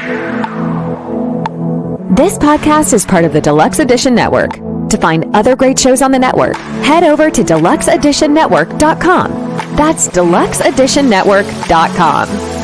This podcast is part of the Deluxe Edition Network. To find other great shows on the network, head over to deluxeeditionnetwork.com. That's deluxeeditionnetwork.com.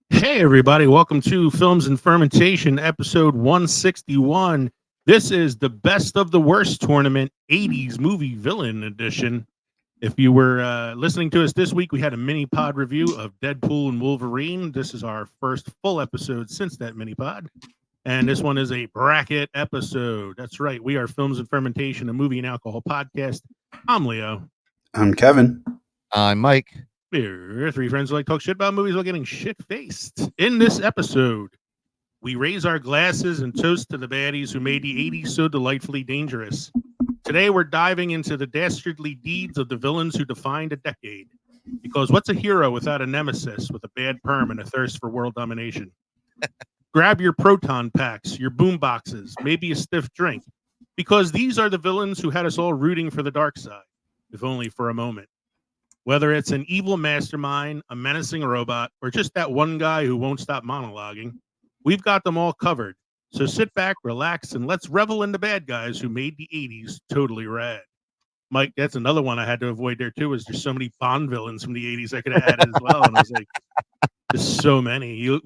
Hey everybody, welcome to Films and Fermentation, episode 161. This is the Best of the Worst tournament, 80's movie villain edition. If you were listening to us this week, we had a mini pod review of Deadpool and Wolverine. This is our first full episode since that mini pod. And this one is a bracket episode. That's right. We are Films and Fermentation, a movie and alcohol podcast. I'm Leo. I'm Kevin. I'm Mike. We're three friends who like talk shit about movies while getting shit-faced. In this episode, we raise our glasses and toast to the baddies who made the 80s so delightfully dangerous. Today, we're diving into the dastardly deeds of the villains who defined a decade. Because what's a hero without a nemesis with a bad perm and a thirst for world domination? Grab your proton packs, your boomboxes, maybe a stiff drink. Because these are the villains who had us all rooting for the dark side, if only for a moment. Whether it's an evil mastermind, a menacing robot, or just that one guy who won't stop monologuing, we've got them all covered. So sit back, relax, and let's revel in the bad guys who made the 80s totally rad. Mike, that's another one I had to avoid there too, is there's so many Bond villains from the 80s I could have added as well. And I was like, there's so many. You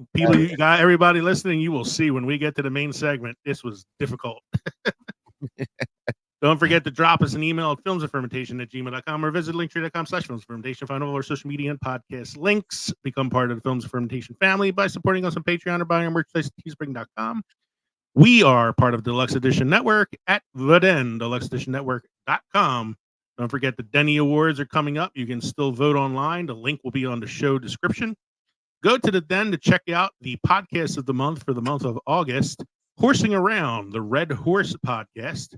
got everybody listening, you will see when we get to the main segment, this was difficult. Don't forget to drop us an email at filmsandfermentation@gmail.com or visit linktree.com/filmsfermentation. Find all our social media and podcast links. Become part of the Films and Fermentation family by supporting us on Patreon or buying our merchandise at teespring.com. We are part of Deluxe Edition Network at the Den, deluxeeditionnetwork.com. Don't forget the Denny Awards are coming up. You can still vote online. The link will be on the show description. Go to the Den to check out the podcast of the month for the month of August, Horsing Around, the Red Horse podcast.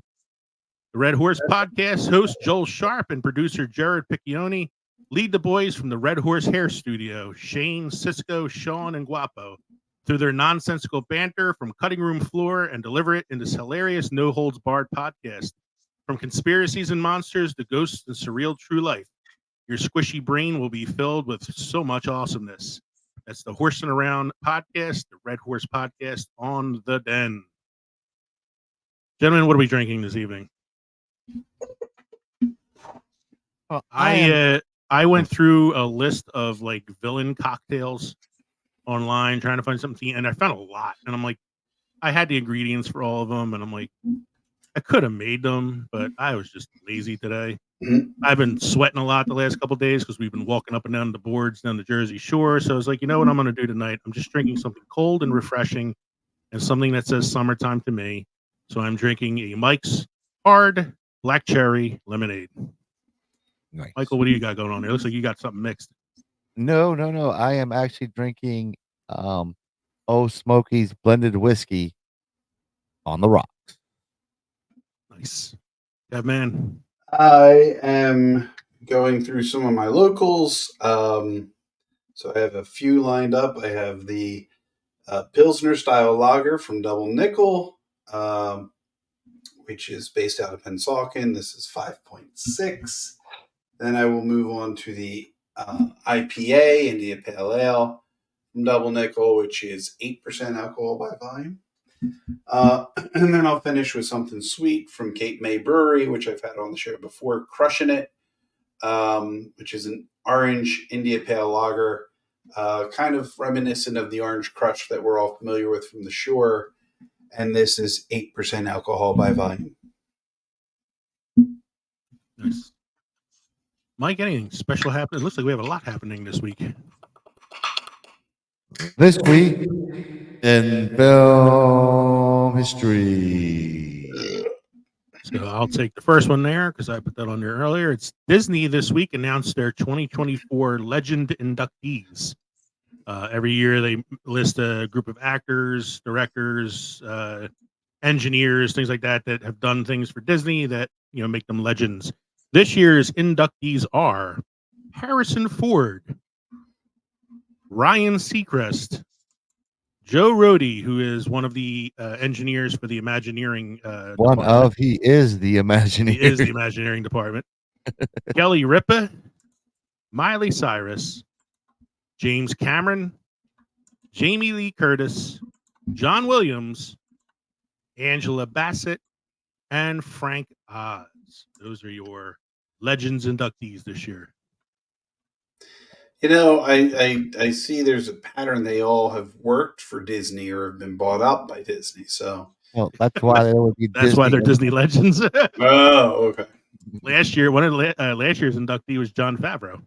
The Red Horse podcast host Joel Sharp and producer Jared Piccioni lead the boys from the Red Horse Hair Studio, Shane, Cisco, Sean, and Guapo, through their nonsensical banter from cutting room floor and deliver it in this hilarious no-holds-barred podcast. From conspiracies and monsters to ghosts and surreal true life, your squishy brain will be filled with so much awesomeness. That's the Horsing Around podcast, the Red Horse podcast on the Den. Gentlemen, what are we drinking this evening? I went through a list of like villain cocktails online trying to find something, and I found a lot. And I'm like, I had the ingredients for all of them, and I'm like, I could have made them, but I was just lazy today. I've been sweating a lot the last couple of days because we've been walking up and down the boards down the Jersey Shore. So I was like, you know what I'm going to do tonight? I'm just drinking something cold and refreshing and something that says summertime to me. So I'm drinking a Mike's Hard Black Cherry Lemonade. Nice. Michael, what do you got going on there? It looks like you got something mixed. No. I am actually drinking Smokey's blended whiskey on the rocks. Nice. Yeah, man. I am going through some of my locals. So I have a few lined up. I have the Pilsner style lager from Double Nickel, which is based out of Pennsauken. This is 5.6. Then I will move on to the IPA, India Pale Ale from Double Nickel, which is 8% alcohol by volume. And then I'll finish with something sweet from Cape May Brewery, which I've had on the show before, Crushing It, which is an orange India Pale Lager, kind of reminiscent of the Orange Crush that we're all familiar with from the shore. and this is 8% alcohol by volume. Nice. Mike, anything special happening? It looks like we have a lot happening this week. This week in film history. So I'll take the first one there because I put that on there earlier. It's Disney this week announced their 2024 Legend inductees. Every year they list a group of actors, directors, engineers, things like that that have done things for Disney that make them legends. This year's inductees are Harrison Ford, Ryan Seacrest, Joe Rohde, who is one of the engineers for the Imagineering department. He is the Imagineering. He is the Imagineering department. Kelly Ripa, Miley Cyrus, James Cameron, Jamie Lee Curtis, John Williams, Angela Bassett, and Frank Oz. Those are your Legends inductees this year. I see there's a pattern. They all have worked for Disney or have been bought up by Disney. So that's why they would be. That's why they're Disney legends. Oh, okay. Last year, one of last year's inductee was Jon Favreau.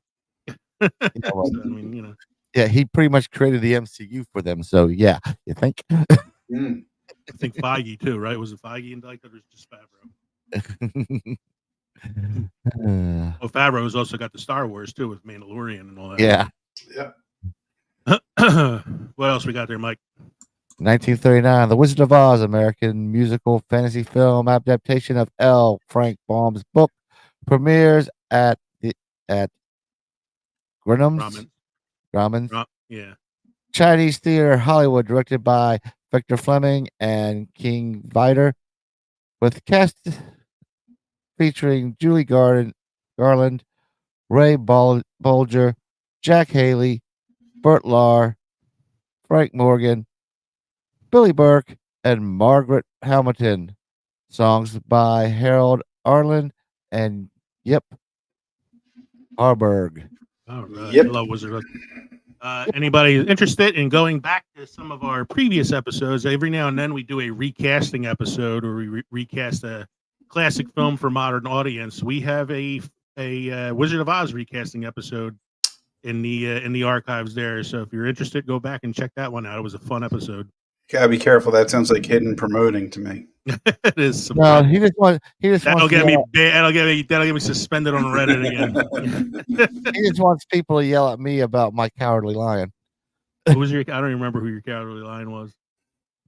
Yeah, he pretty much created the MCU for them. So yeah, you think? I think Feige too, right? Was it Feige inducted or just Favreau? Favreau's also got the Star Wars too with Mandalorian and all that. Yeah. What else we got there, Mike? 1939, The Wizard of Oz, American musical fantasy film adaptation of L. Frank Baum's book, premieres at Grauman's Chinese Theater, Hollywood, directed by Victor Fleming and King Vidor, with cast featuring Julie Garland, Ray Bolger, Jack Haley, Burt Lahr, Frank Morgan, Billy Burke, and Margaret Hamilton. Songs by Harold Arlen and Yip Harburg. All right. Yep. I love Wizard of anybody interested in going back to some of our previous episodes? Every now and then we do a recasting episode or we recast a classic film for modern audience. We have a Wizard of Oz recasting episode in the archives there. So if you're interested, go back and check that one out. It was a fun episode. Gotta be careful. That sounds like hidden promoting to me. It is. No, he just wants. That'll get me suspended on Reddit again. He just wants people to yell at me about my Cowardly Lion. Who was your? I don't even remember who your Cowardly Lion was.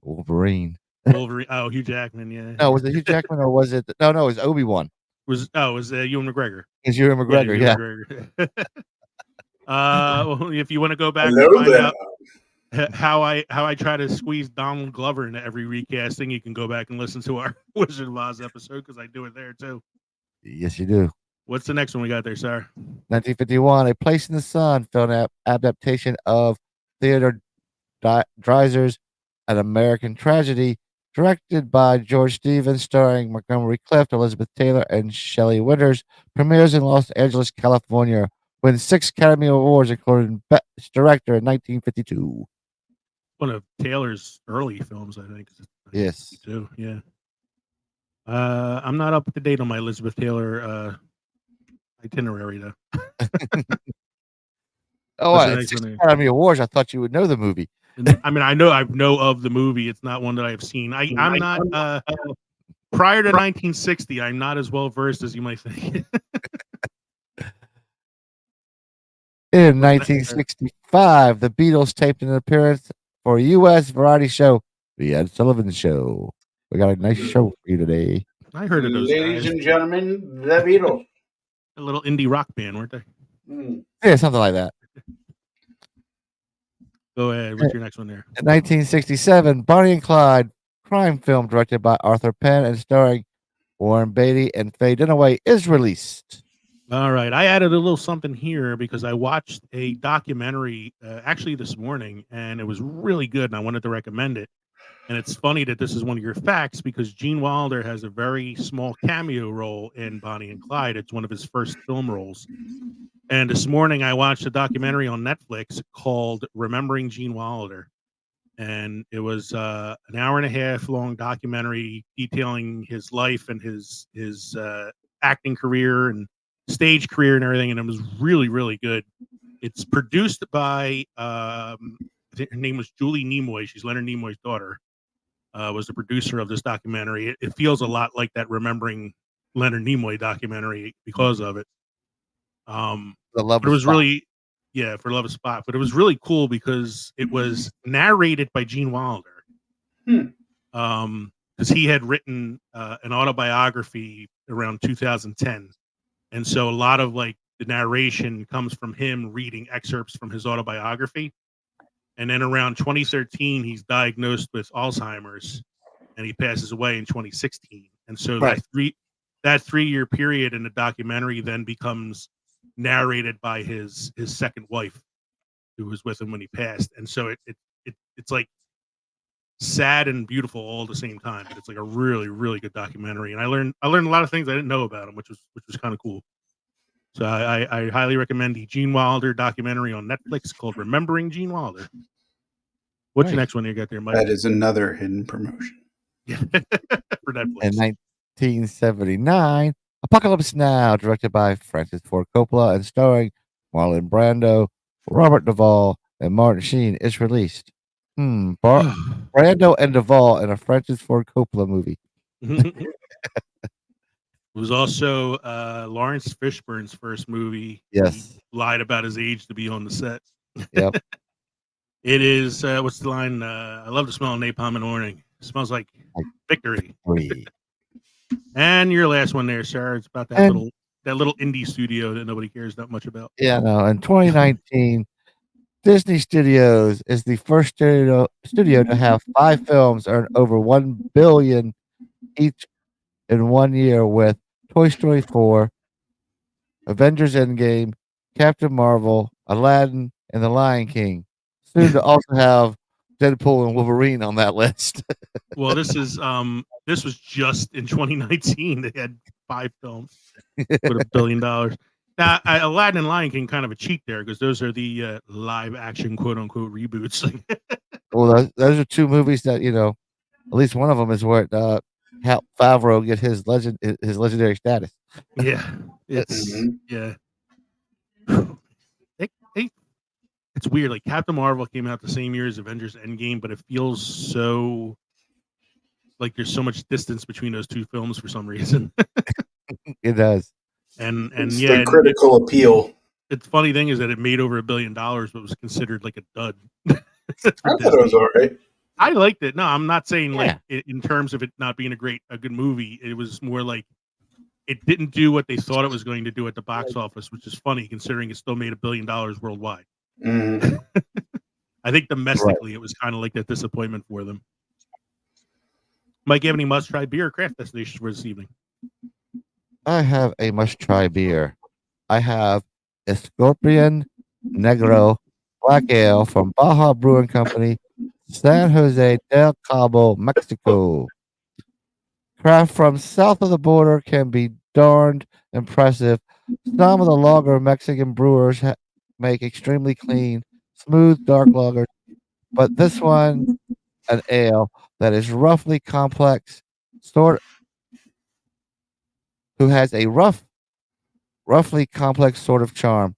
Wolverine. Oh, Hugh Jackman. Yeah. No, was it Hugh Jackman or was it? No, it was Obi-Wan. It was Ewan McGregor. It's Ewan McGregor. Yeah. McGregor. Well, if you want to go back and find out how I try to squeeze Donald Glover into every recasting, you can go back and listen to our Wizard of Oz episode because I do it there too. Yes, you do. What's the next one we got there, sir? 1951, A Place in the Sun, film adaptation of Theodore Dreiser's An American Tragedy, directed by George Stevens, starring Montgomery Clift, Elizabeth Taylor, and Shelley Winters, premieres in Los Angeles, California, wins 6 Academy Awards, including Best Director in 1952. One of Taylor's early films, I think. Yes. Too. Yeah. I'm not up to date on my Elizabeth Taylor itinerary though. Oh, 6 Academy Awards. I thought you would know the movie. I mean, I know of the movie. It's not one that I've seen. I'm not prior to 1960. I'm not as well versed as you might think. In 1965, the Beatles taped an appearance for a U.S. variety show, The Ed Sullivan Show. We got a nice show for you today. I heard of those Ladies guys. and gentlemen, the Beatles. A little indie rock band, weren't they? Yeah, something like that. Go ahead. What's your next one there? In 1967, Bonnie and Clyde, crime film directed by Arthur Penn and starring Warren Beatty and Faye Dunaway, is released. All right. I added a little something here because I watched a documentary actually this morning, and it was really good, and I wanted to recommend it. And it's funny that this is one of your facts because Gene Wilder has a very small cameo role in Bonnie and Clyde. It's one of his first film roles. And this morning I watched a documentary on Netflix called Remembering Gene Wilder. and it was an hour and a half long documentary detailing his life and his acting career and stage career and everything, and it was really, really good. It's produced by I think her name was Julie Nimoy. She's Leonard Nimoy's daughter. Was the producer of this documentary. It feels a lot like that Remembering Leonard Nimoy documentary because of it. The love But it was Spot. really, yeah, for Love of Spot. But it was really cool because it was narrated by Gene Wilder. Because he had written an autobiography around 2010, and so a lot of like the narration comes from him reading excerpts from his autobiography. And then around 2013, he's diagnosed with Alzheimer's, and he passes away in 2016. And so Right. that 3-year period in the documentary then becomes narrated by his second wife, who was with him when he passed. And so it's like sad and beautiful all at the same time. But it's like a really, really good documentary. And I learned a lot of things I didn't know about him, which was kind of cool. So I highly recommend the Gene Wilder documentary on Netflix called Remembering Gene Wilder. What's your next one you got there, Mike? That is another hidden promotion. Yeah, for Netflix. In 1979, Apocalypse Now, directed by Francis Ford Coppola and starring Marlon Brando, Robert Duvall, and Martin Sheen, is released. Brando and Duvall in a Francis Ford Coppola movie. It was also Lawrence Fishburne's first movie. Yes. He lied about his age to be on the set. Yep. It is, what's the line? I love the smell of napalm in the morning. It smells like victory. And your last one there, Sarah. It's about that little indie studio that nobody cares that much about. Yeah, no. In 2019, Disney Studios is the first studio to have 5 films earn over $1 billion each in 1 year, with Toy Story 4, Avengers Endgame, Captain Marvel, Aladdin, and The Lion King. Soon to also have Deadpool and Wolverine on that list. Well, this was just in 2019. They had 5 films with $1 billion. Now, Aladdin and Lion King kind of a cheat there because those are the live action quote unquote reboots. Well, those are 2 movies that, at least one of them is where it helped Favreau get his legendary status. Yeah, it's yeah. It's weird. Like Captain Marvel came out the same year as Avengers Endgame, but it feels so like there's so much distance between those 2 films for some reason. It does. And it's yeah, the critical appeal. The funny thing is that it made over $1 billion, but was considered like a dud. I thought it was all right. I liked it. No, I'm not saying like in terms of it not being a good movie. It was more like it didn't do what they thought it was going to do at the box office, which is funny considering it still made $1 billion worldwide. Mm-hmm. I think domestically it was kind of like that disappointment for them. Mike, you have any must-try beer or craft destinations for this evening? I have a must-try beer. I have Escorpion Negro Black Ale from Baja Brewing Company, San Jose del Cabo, Mexico. Craft from south of the border can be darned impressive. Some of the lager Mexican brewers make extremely clean, smooth, dark lagers, but this one, an ale that is roughly complex, who has a roughly complex sort of charm.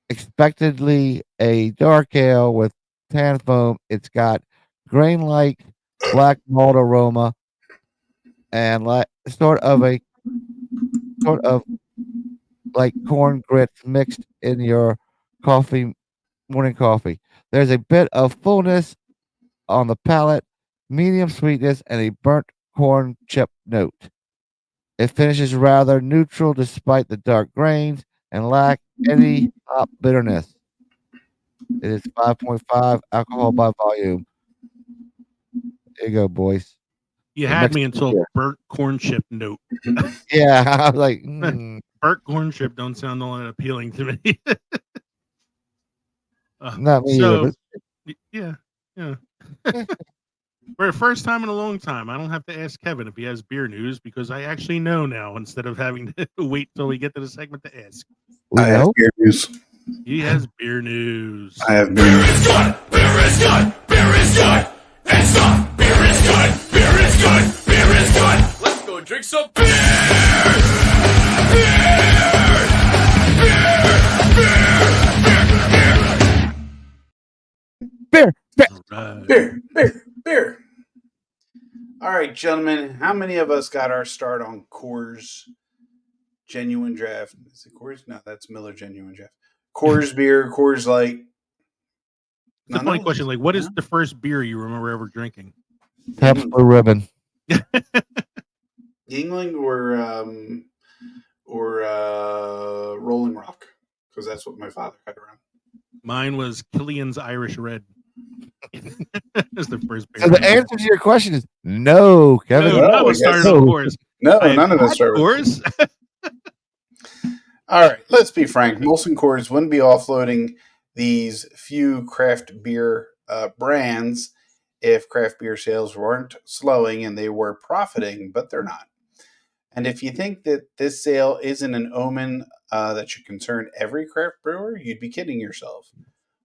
Expectedly a dark ale with tan foam, it's got grain-like black malt aroma and sort of like corn grits mixed in your morning coffee. There's a bit of fullness on the palate, medium sweetness, and a burnt corn chip note. It finishes rather neutral despite the dark grains and lack any hop bitterness. It is 5.5 alcohol by volume. There you go, boys. You had me until burnt corn chip note. Yeah, I was like, burnt corn chip don't sound all that appealing to me. Not me either. But... Yeah. For the first time in a long time, I don't have to ask Kevin if he has beer news because I actually know now instead of having to wait till we get to the segment to ask. I have beer news. He has beer news. I have beer news. Beer is good. Beer Beer is good. It's not. Beer is good. Beer is good. Beer is good. Let's go drink some beer. Beer. Beer. All right, gentlemen. How many of us got our start on Coors Genuine Draft? Is it Coors? No, that's Miller Genuine Draft. Coors beer, Coors Light. It's a funny question. Like, what is the first beer you remember ever drinking? Pabst Blue Ribbon. Yingling or Rolling Rock, because that's what my father had around. Mine was Killian's Irish Red. That's the first beer. So the answer to your question is no, Kevin. No, none of us started on Coors. No, none of us started Coors. All right, let's be frank. Molson Coors wouldn't be offloading these few craft beer brands if craft beer sales weren't slowing and they were profiting, but they're not. And if you think that this sale isn't an omen that should concern every craft brewer, you'd be kidding yourself.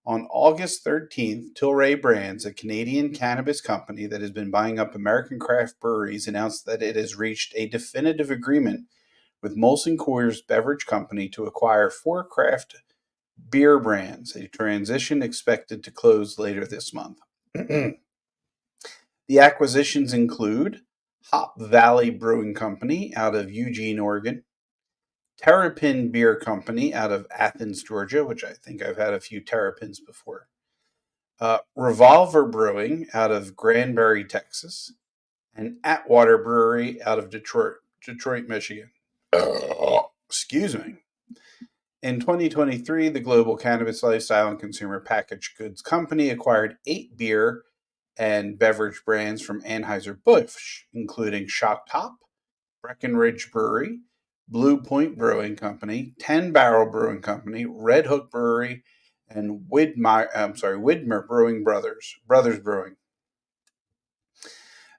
On August 13th, Tilray Brands, a Canadian cannabis company that has been buying up American craft breweries, announced that it has reached a definitive agreement with Molson Coors Beverage Company to acquire 4 craft beer brands, a transition expected to close later this month. The acquisitions include Hop Valley Brewing Company out of Eugene, Oregon, Terrapin Beer Company out of Athens, Georgia, which I think I've had a few Terrapins before, Revolver Brewing out of Granbury, Texas, and Atwater Brewery out of Detroit, Michigan. Excuse me. In 2023, the global cannabis lifestyle and consumer packaged goods company acquired 8 beer and beverage brands from Anheuser-Busch, including Shock Top, Breckenridge Brewery, Blue Point Brewing Company, 10 Barrel Brewing Company, Red Hook Brewery, and Widmer Brewing Brothers Brewing.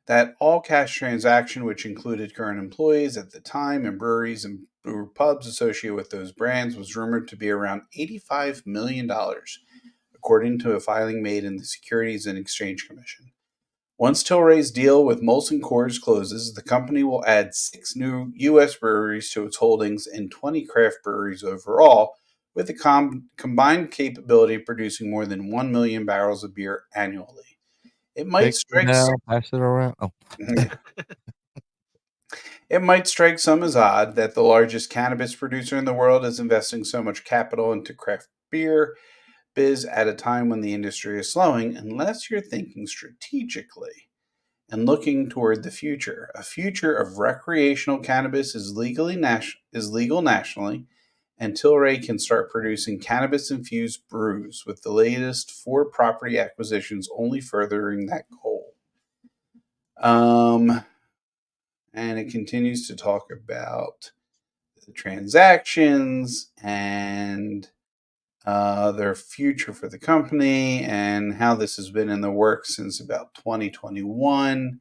That all-cash transaction, which included current employees at the time and breweries and brewer pubs associated with those brands, was rumored to be around $85 million, according to a filing made in the Securities and Exchange Commission. Once Tilray's deal with Molson Coors closes, the company will add 6 new U.S. breweries to its holdings and 20 craft breweries overall, with a combined capability of producing more than 1 million barrels of beer annually. It might strike pass it around. Oh. It might strike some as odd that the largest cannabis producer in the world is investing so much capital into craft beer biz at a time when the industry is slowing, unless you're thinking strategically and looking toward the future. A future of recreational cannabis is legal nationally, and Tilray can start producing cannabis-infused brews, with the latest 4 property acquisitions only furthering that goal. And it continues to talk about the transactions and their future for the company and how this has been in the works since about 2021.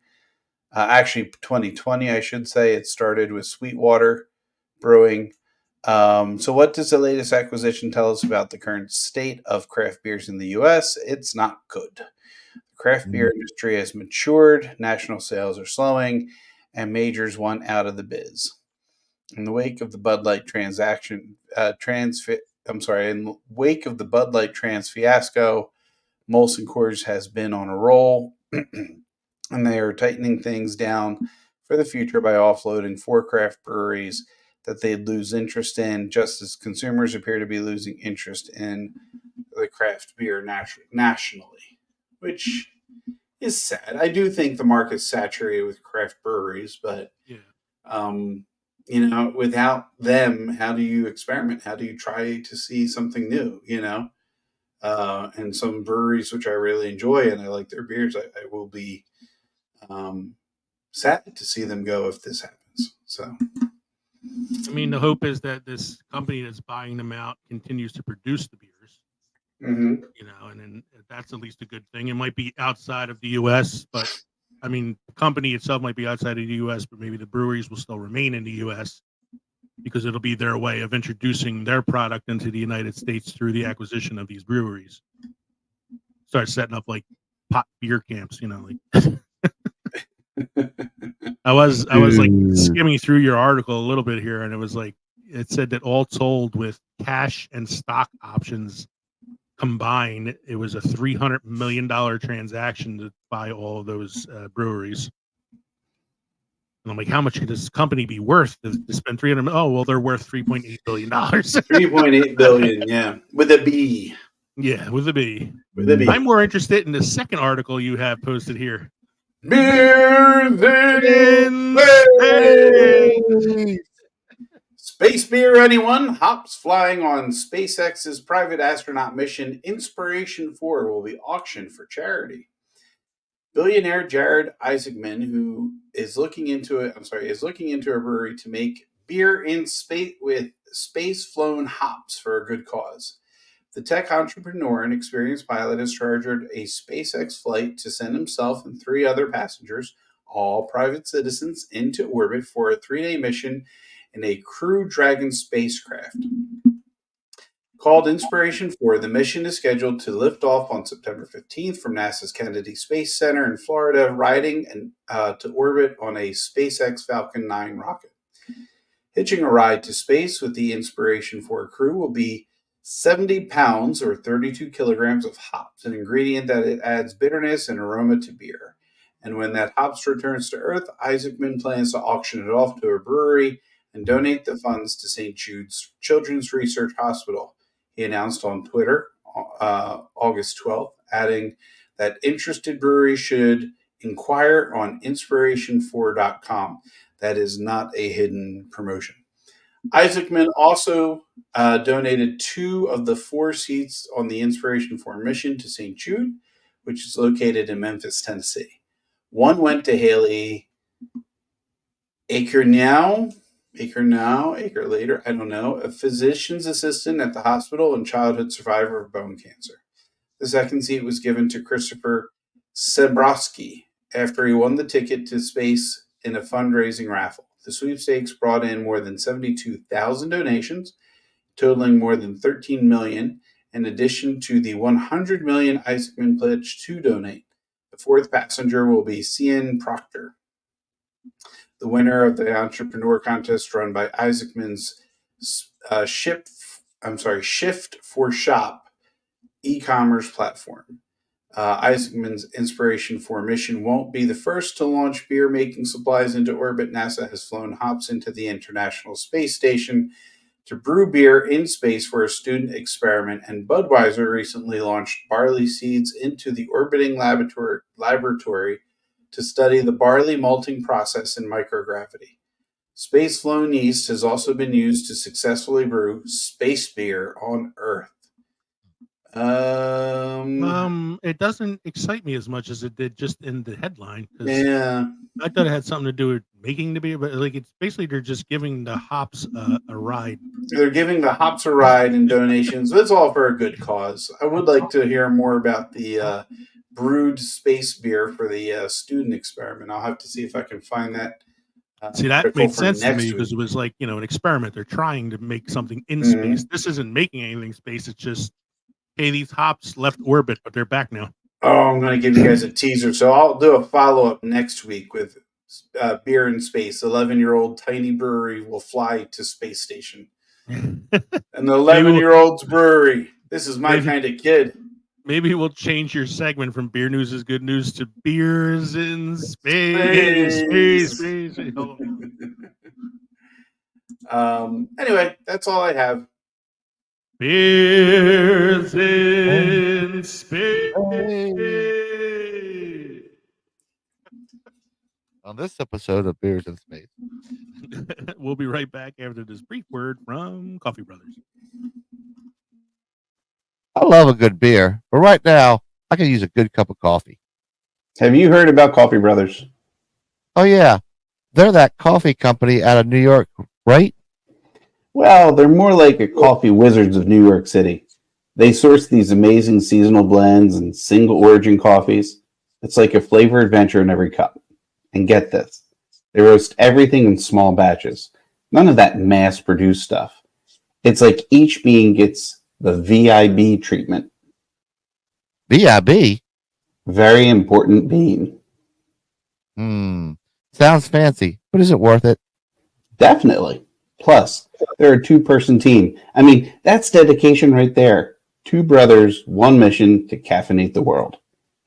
Actually, 2020, I should say. It started with Sweetwater Brewing. So what does the latest acquisition tell us about the current state of craft beers in the U.S.? It's not good. The craft beer industry has matured, national sales are slowing, and majors want out of the biz. In the wake of the Bud Light trans fiasco, Molson Coors has been on a roll, and they are tightening things down for the future by offloading 4 craft breweries that they'd lose interest in, just as consumers appear to be losing interest in the craft beer nationally, which is sad. I do think the market's saturated with craft breweries, but without them, how do you experiment? How do you try to see something new? And some breweries which I really enjoy and I like their beers, I will be sad to see them go if this happens. So, I mean, the hope is that this company that's buying them out continues to produce the beers. And then that's at least a good thing. It might be outside of the U.S., but I mean, the company itself might be outside of the U.S., but maybe the breweries will still remain in the U.S. because it'll be their way of introducing their product into the United States through the acquisition of these breweries. Start setting up like pot beer camps, like. I was like skimming through your article a little bit here, and it said that all told, with cash and stock options combined, it was a $300 million transaction to buy all of those breweries. And I'm like, how much could this company be worth to spend 300? Oh, well, they're worth $3.8 billion. $3.8 billion, yeah, with a B. Yeah, with a B. With a B. I'm more interested in the second article you have posted here. Beers in space. Space beer, anyone? Hops flying on SpaceX's private astronaut mission Inspiration 4 will be auctioned for charity. Billionaire Jared Isaacman, who is looking into a brewery to make beer in space with space-flown hops for a good cause. The tech entrepreneur and experienced pilot has chartered a SpaceX flight to send himself and 3 other passengers, all private citizens, into orbit for a 3-day mission in a Crew Dragon spacecraft. Called Inspiration 4, the mission is scheduled to lift off on September 15th from NASA's Kennedy Space Center in Florida, riding to orbit on a SpaceX Falcon 9 rocket. Hitching a ride to space with the Inspiration 4 crew will be 70 pounds or 32 kilograms of hops, an ingredient that it adds bitterness and aroma to beer. And when that hops returns to Earth, Isaacman plans to auction it off to a brewery and donate the funds to St. Jude's Children's Research Hospital, he announced on Twitter August 12th, adding that interested breweries should inquire on inspiration4.com. That is not a hidden promotion. Isaacman also donated 2 of the 4 seats on the Inspiration 4 mission to St. Jude, which is located in Memphis, Tennessee. One went to Haley Akerlater, I don't know, a physician's assistant at the hospital and childhood survivor of bone cancer. The second seat was given to Christopher Sebrowski after he won the ticket to space in a fundraising raffle. The sweepstakes brought in more than 72,000 donations, totaling more than $13 million, in addition to the $100 million Isaacman pledged to donate. The 4th passenger will be Cian Proctor, the winner of the entrepreneur contest run by Isaacman's Shift for Shop e-commerce platform. Isaacman's Inspiration 4 mission won't be the first to launch beer-making supplies into orbit. NASA has flown hops into the International Space Station to brew beer in space for a student experiment, and Budweiser recently launched barley seeds into the orbiting laboratory to study the barley malting process in microgravity. Space-flown yeast has also been used to successfully brew space beer on Earth. It doesn't excite me as much as it did just in the headline. Yeah, I thought it had something to do with making the beer, but it's basically they're just giving the hops a ride. They're giving the hops a ride and donations. It's all for a good cause. I would like to hear more about the brewed space beer for the student experiment. I'll have to see if I can find that. See, that made sense to me because it was like, an experiment. They're trying to make something in space. This isn't making anything in space. It's just, hey, these hops left orbit, but they're back now. Oh, I'm going to give you guys a teaser. So I'll do a follow-up next week with beer in space. 11-year-old tiny brewery will fly to space station. And the 11-year-old's brewery. This is my kind of kid. Maybe we'll change your segment from Beer News is Good News to Beers in Space. Anyway, that's all I have. Beers in Space. On this episode of Beers in Space. We'll be right back after this brief word from Coffee Brothers. I love a good beer, but right now I can use a good cup of coffee. Have you heard about Coffee Brothers? Oh yeah, they're that coffee company out of New York, right? Well, they're more like a coffee wizards of New York City. They source these amazing seasonal blends and single origin coffees. It's like a flavor adventure in every cup. And get this, they roast everything in small batches. None of that mass-produced stuff. It's like each bean gets the VIB treatment. VIB? Very important bean. Sounds fancy, but is it worth it? Definitely. Plus, they're a two-person team. I mean, that's dedication right there. Two brothers, one mission to caffeinate the world.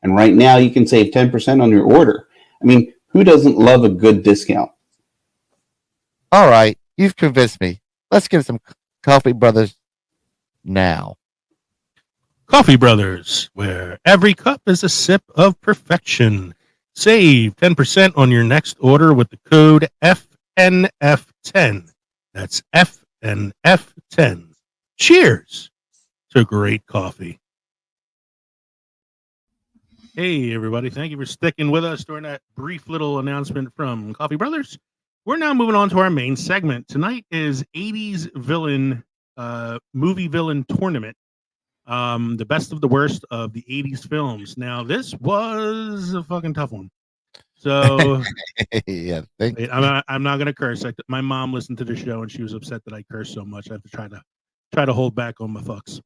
And right now, you can save 10% on your order. I mean, who doesn't love a good discount? All right, you've convinced me. Let's get some Coffee Brothers now. Coffee Brothers, where every cup is a sip of perfection. Save 10% on your next order with the code FNF10. That's FNF10. Cheers to great coffee. Hey, everybody. Thank you for sticking with us during that brief little announcement from Coffee Brothers. We're now moving on to our main segment. Tonight is 80's villain, movie villain tournament. The best of the worst of the 80's films. Now, this was a fucking tough one. So, Yeah, I'm not gonna curse. My mom listened to the show and she was upset that I curse so much. I have to try to hold back on my fucks.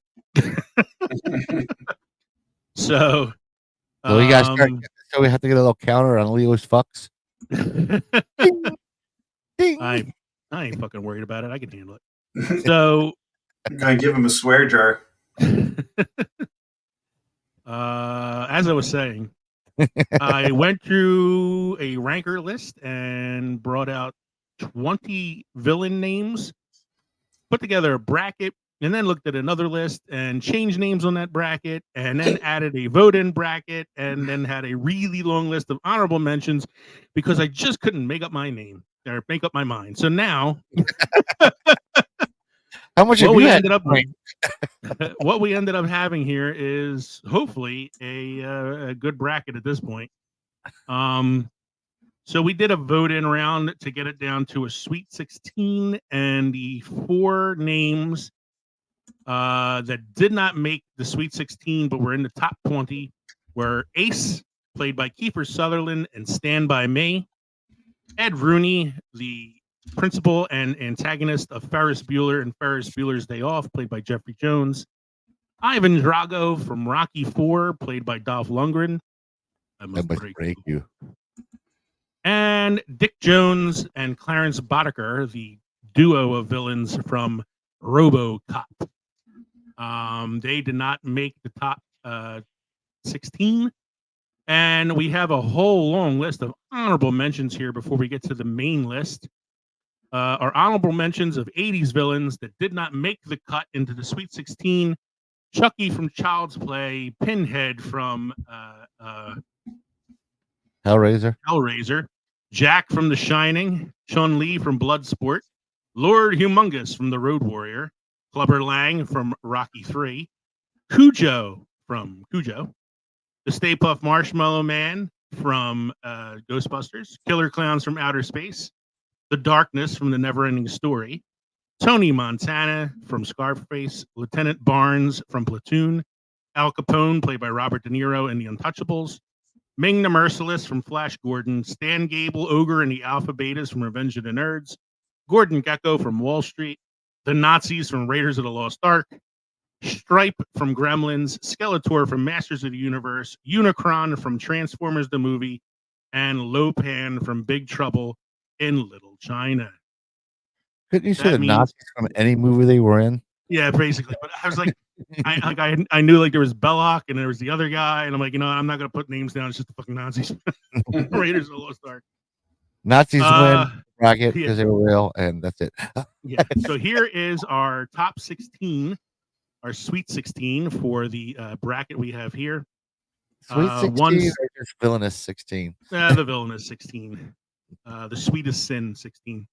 So we got so we have to get a little counter on Leo's fucks. Ding, ding. I ain't fucking worried about it. I can handle it. So I'm gonna give him a swear jar. As I was saying, I went through a ranker list and brought out 20 villain names, put together a bracket, and then looked at another list and changed names on that bracket, and then added a vote-in bracket, and then had a really long list of honorable mentions because I just couldn't make up my name or make up my mind. So now, how much what have we you ended up what we ended up having here is hopefully a good bracket at this point. So we did a vote-in round to get it down to a Sweet 16, and the 4 names that did not make the Sweet 16 but were in the top 20 were Ace, played by Kiefer Sutherland, and Stand By Me; Ed Rooney, the principal and antagonist of Ferris Bueller and Ferris Bueller's Day Off, played by Jeffrey Jones; Ivan Drago from Rocky IV, played by Dolph Lundgren. I must break you. And Dick Jones and Clarence Boddicker, the duo of villains from RoboCop. They did not make the top 16. And we have a whole long list of honorable mentions here before we get to the main list. Our honorable mentions of 80's villains that did not make the cut into the Sweet 16: Chucky from Child's Play, Pinhead from Hellraiser, Jack from The Shining, Chun-Li from Bloodsport, Lord Humongous from The Road Warrior, Clubber Lang from Rocky III, Cujo from Cujo, the Stay Puft Marshmallow Man from Ghostbusters, Killer Clowns from Outer Space, The Darkness from The Neverending Story, Tony Montana from Scarface, Lieutenant Barnes from Platoon, Al Capone, played by Robert De Niro in The Untouchables, Ming the Merciless from Flash Gordon, Stan Gable, Ogre and the Alpha Betas from Revenge of the Nerds, Gordon Gekko from Wall Street, the Nazis from Raiders of the Lost Ark, Stripe from Gremlins, Skeletor from Masters of the Universe, Unicron from Transformers the Movie, and Lopan from Big Trouble in Little China. Couldn't you say the Nazis from any movie they were in? Yeah, basically. But I was like, I knew like there was Belloc and there was the other guy, and I'm like, I'm not gonna put names down. It's just the fucking Nazis. Raiders of the Lost Ark. Nazis win bracket because they were real, and that's it. Yeah. So here is our top 16, our Sweet 16 for the bracket we have here. Sweet 16 or just Villainous 16? The Villainous 16. The Sweetest Sin 16.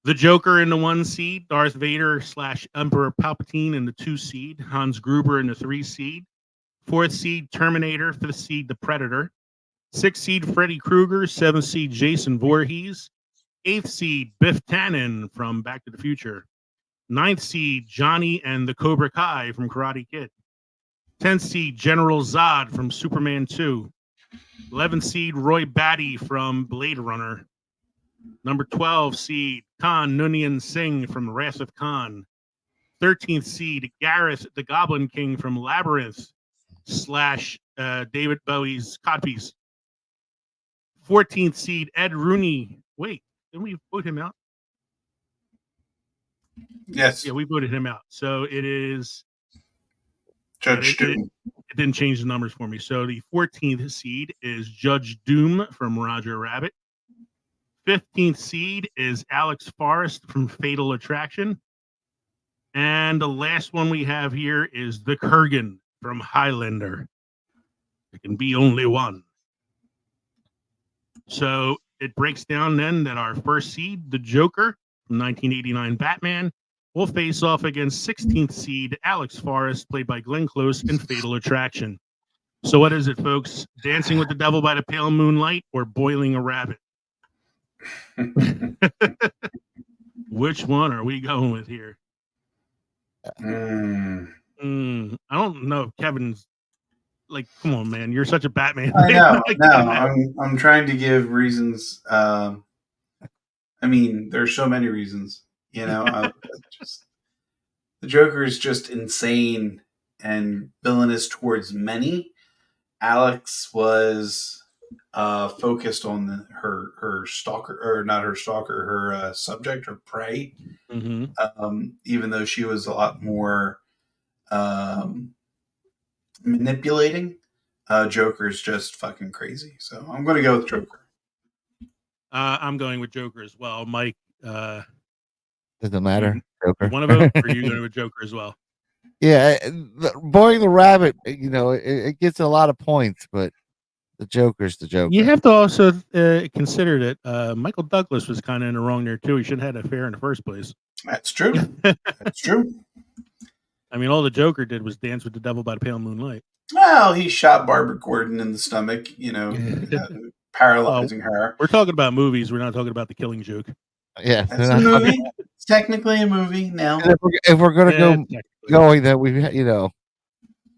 The Joker in the 1 seed, Darth Vader / Emperor Palpatine in the 2 seed, Hans Gruber in the 3 seed, 4th seed Terminator, 5th seed The Predator, 6th seed Freddy Krueger, 7th seed Jason Voorhees, 8th seed Biff Tannen from Back to the Future, 9th seed Johnny and the Cobra Kai from Karate Kid, 10th seed General Zod from Superman 2, 11th seed Roy Batty from Blade Runner, number 12 seed Khan Noonien Singh from Wrath of Khan, 13th seed Gareth the Goblin King from Labyrinth, / David Bowie's Codpiece. 14th seed, Ed Rooney. Wait, didn't we vote him out? Yes. Yeah, we voted him out. So it is Judge Doom. It didn't change the numbers for me. So the 14th seed is Judge Doom from Roger Rabbit. 15th seed is Alex Forrest from Fatal Attraction. And the last one we have here is the Kurgan from Highlander. There can be only one. So it breaks down then that our first seed, the Joker from 1989 Batman, will face off against 16th seed Alex Forrest, played by Glenn Close in Fatal Attraction. So what is it, folks? Dancing with the Devil by the Pale Moonlight or Boiling a Rabbit? Which one are we going with here? I don't know. Kevin's like, come on, man. You're such a Batman. I know. No, I'm trying to give reasons. I mean, there's so many reasons. You know, the Joker is just insane and villainous towards many. Alex was focused on her stalker, or not her stalker, her subject or prey. Even though she was a lot more manipulating, Joker's just fucking crazy. So I'm going to go with Joker. I'm going with Joker as well. Mike, doesn't matter. Joker. Want to vote, or are you going with Joker as well? Yeah, Boiling the Rabbit, you know, it gets a lot of points, but the Joker's the Joker. You have to also consider that Michael Douglas was kind of in the wrong there too. He shouldn't have had an affair in the first place. That's true. That's true. I mean, all the Joker did was dance with the devil by the pale moonlight. Well, he shot Barbara Gordon in the stomach, you know, paralyzing her. We're talking about movies. We're not talking about the Killing Joke. Yeah, that's a movie. It's technically a movie now. If we're going to go going that we, you know.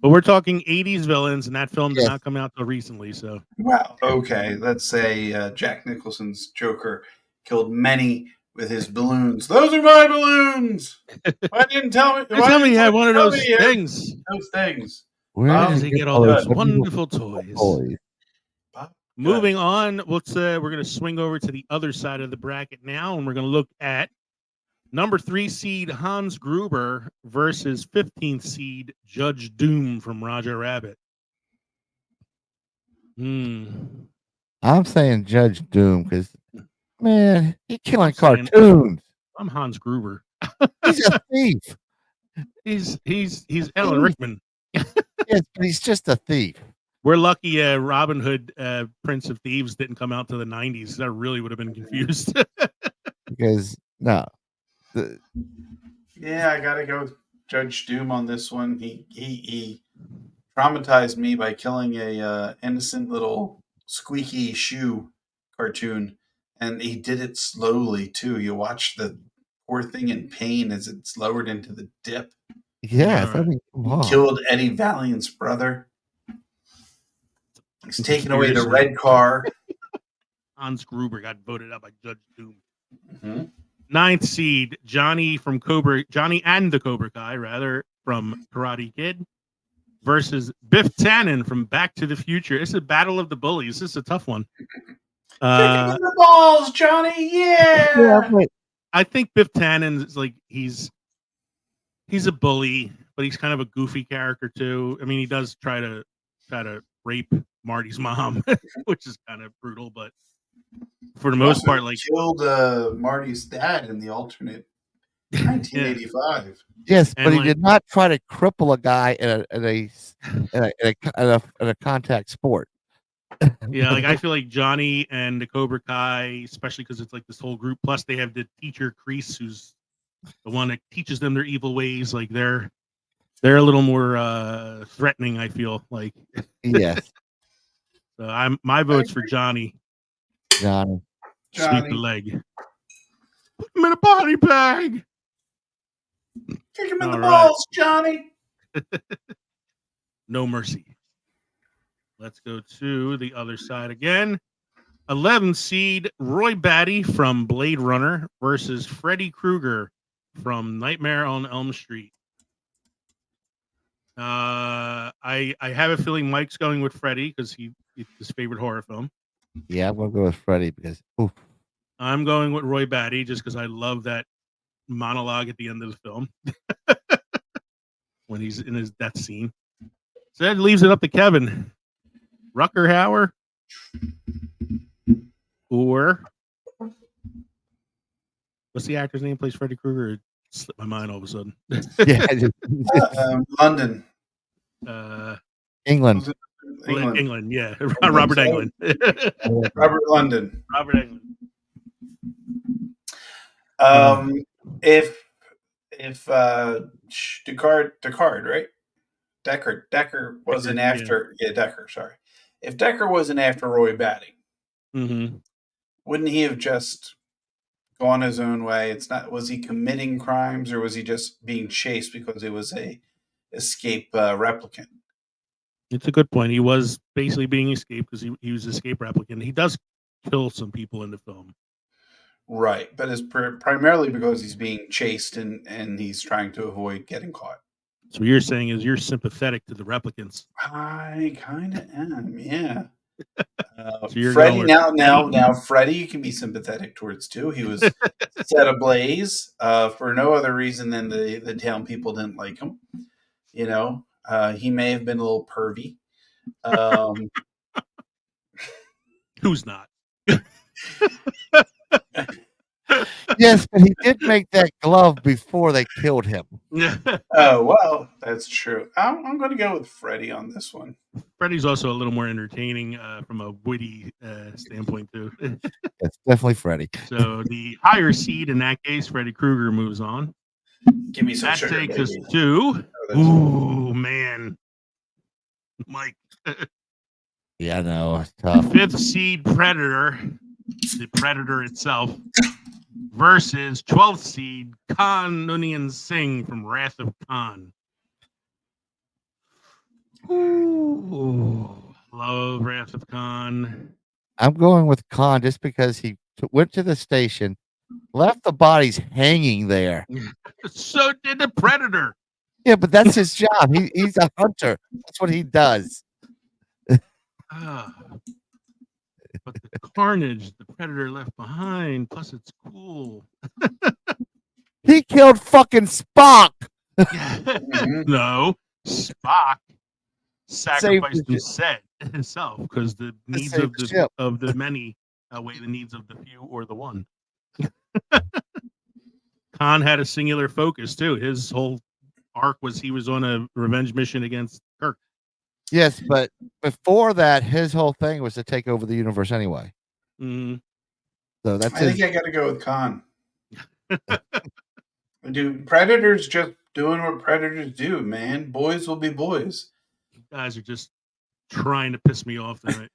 But we're talking 80s villains, and that film did not come out till recently. So, well, okay. Let's say Jack Nicholson's Joker killed many with his balloons. Those are my balloons. Why didn't tell me? Tell me he had one of those things. Those things. Where does he get all those wonderful toys? Moving on, we're going to swing over to the other side of the bracket now, and we're going to look at number 3 seed Hans Gruber versus 15th seed Judge Doom from Roger Rabbit. I'm saying Judge Doom because, man, he's killing cartoons. I'm Hans Gruber. He's a thief. He's Alan Rickman. Yes, but he's just a thief. We're lucky Robin Hood, Prince of Thieves didn't come out to the 90s. I really would have been confused. Because, no. Yeah, I got to go with Judge Doom on this one. He traumatized me by killing a innocent little squeaky shoe cartoon. And he did it slowly, too. You watch the poor thing in pain as it's lowered into the dip. Yes. I mean, he killed Eddie Valiant's brother. He's taking away the red car. Hans Gruber got voted out by Judge Doom. 9th seed Johnny and the Cobra Kai, rather, from Karate Kid versus Biff Tannen from Back to the Future. It's a battle of the bullies. This is a tough one. Kicking the balls, Johnny. Yeah. I think Biff Tannen is like he's a bully, but he's kind of a goofy character too. I mean, he does try to rape Marty's mom, which is kind of brutal, but for the most part, like killed Marty's dad in the alternate 1985. Yes, but he did not try to cripple a guy in a contact sport. Yeah, like I feel like Johnny and the Cobra Kai, especially because it's like this whole group. Plus, they have the teacher Kreese, who's the one that teaches them their evil ways. Like they're a little more threatening. I feel like. Yes. So my vote's for Johnny. Johnny. Sweep the leg. Put him in a body bag. Kick him in the balls, Johnny. No mercy. Let's go to the other side again. 11th seed Roy Batty from Blade Runner versus Freddy Krueger from Nightmare on Elm Street. I have a feeling Mike's going with Freddy because it's his favorite horror film. Yeah, I'm gonna go with Freddy because oof. I'm going with Roy Batty just because I love that monologue at the end of the film when he's in his death scene. So that leaves it up to Kevin. Rucker Hauer or what's the actor's name? Plays Freddy Krueger. It slipped my mind all of a sudden. Yeah, London. England. England, yeah. Robert Englund. Robert London. Robert Englund. If Deckard, right? Decker wasn't after Decker, sorry. If Decker wasn't after Roy Batty, wouldn't he have just gone his own way? Was he committing crimes or was he just being chased because he was a escape replicant? It's a good point. He was basically being escaped because he was an escape replicant. He does kill some people in the film. Right, but it's primarily because he's being chased and he's trying to avoid getting caught. So what you're saying is you're sympathetic to the replicants. I kind of am, yeah. So Freddy now Freddy you can be sympathetic towards too. He was set ablaze for no other reason than the town people didn't like him. You know, he may have been a little pervy. Who's not? Yes, but he did make that glove before they killed him. Oh, well, that's true. I'm going to go with Freddy on this one. Freddy's also a little more entertaining from a witty standpoint, too. It's definitely Freddy. So the higher seed in that case, Freddy Krueger moves on. Give me some that sugar, takes baby. us to, man. Mike. Yeah, I know. It's tough. Fifth seed Predator, the Predator itself, versus 12th seed Khan Noonien Singh from Wrath of Khan. Ooh, love Wrath of Khan. I'm going with Khan just because he went to the station, left the bodies hanging there. So did the Predator. Yeah, but that's his job. He's a hunter. That's what he does. But the carnage the Predator left behind, plus it's cool. He killed fucking Spock. No, Spock sacrificed himself because the needs of the many outweigh the needs of the few or the one. Khan had a singular focus too. His whole arc was he was on a revenge mission against Kirk. Yes, but before that, his whole thing was to take over the universe anyway. Mm-hmm. So that's. I think I got to go with Khan. Dude, Predators just doing what Predators do, man. Boys will be boys. You guys are just trying to piss me off tonight.